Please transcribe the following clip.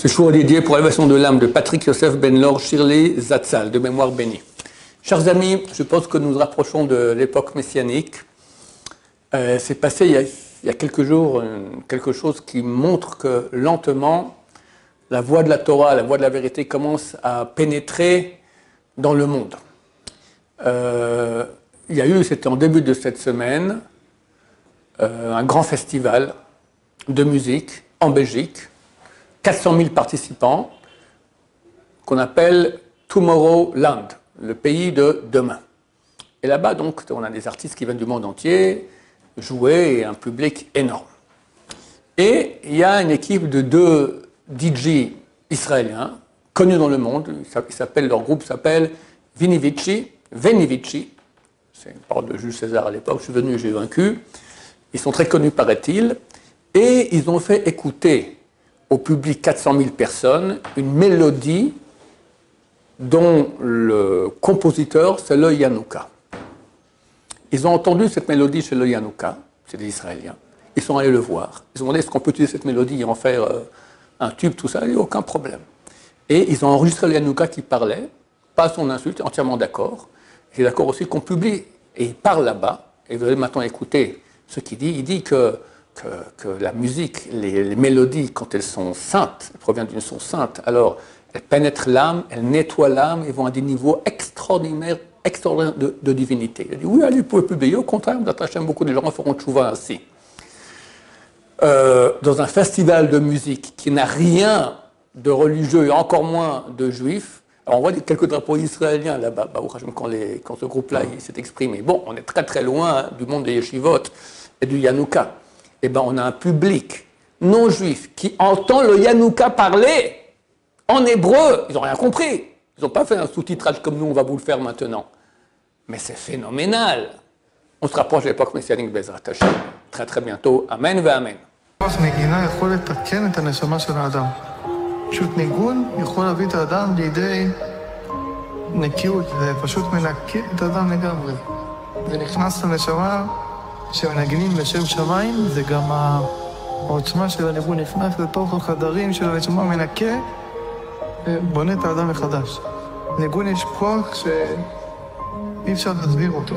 Ce jour est dédié pour l'élévation de l'âme de Patrick Yosef Ben-Lor Shirley Zatzal, de mémoire bénie. Chers amis, je pense que nous nous rapprochons de l'époque messianique. C'est passé il y a quelques jours quelque chose qui montre que lentement, la voie de la Torah, la voie de la vérité commence à pénétrer dans le monde. Il y a eu, c'était en début de cette semaine, un grand festival de musique en Belgique, 400 000 participants, qu'on appelle Tomorrowland, le pays de demain. Et là-bas, donc, on a des artistes qui viennent du monde entier jouer et un public énorme. Et il y a une équipe de 2 DJ israéliens, connus dans le monde, leur groupe s'appelle Veni Vici, c'est une parole de Jules César à l'époque, je suis venu, j'ai vaincu. Ils sont très connus, paraît-il, et ils ont fait écouter au public 400 000 personnes une mélodie dont le compositeur, c'est le Yanouka. Ils ont entendu cette mélodie chez le Yanouka, c'est des Israéliens. Ils sont allés le voir. Ils ont demandé est-ce qu'on peut utiliser cette mélodie et en faire un tube, tout ça. Il n'y a aucun problème. Et ils ont enregistré le Yanouka qui parlait, pas à son insulte, entièrement d'accord. Il est d'accord aussi qu'on publie. Et il parle là-bas. Et vous allez maintenant écouter ce qu'il dit. Il dit que la musique, les mélodies, quand elles sont saintes, elles proviennent d'une source sainte, alors elles pénètrent l'âme, elles nettoient l'âme et vont à des niveaux extraordinaires de divinité. Il dit oui, allez, vous pouvez publier. Au contraire, vous attachez beaucoup de gens feront tchouva ainsi. Dans un festival de musique qui n'a rien de religieux et encore moins de juifs, alors on voit quelques drapeaux israéliens là-bas, quand ce groupe-là s'est exprimé. Bon, on est très très loin du monde des yeshivot et du Yanouka. Eh bien, on a un public non juif qui entend le Yanouka parler en hébreu. Ils n'ont rien compris. Ils n'ont pas fait un sous-titrage comme nous, on va vous le faire maintenant. Mais c'est phénoménal. On se rapproche de l'époque messianique Bezrat Hashem. Très très bientôt. Amen ve amen. נגינה יכול לתקן את הנשמה של האדם. פשוט ניגון יכול להביא את האדם לידי נקיות, זה פשוט מנקה את האדם לגמרי. זה נכנס לנשמה שמנגנים לשם שמיים, זה גם העוצמה של הניגון נכנס לתוך החדרים של הנשמה, מנקה ובונה את האדם מחדש. ניגון יש כוח שאי אפשר להסביר אותו.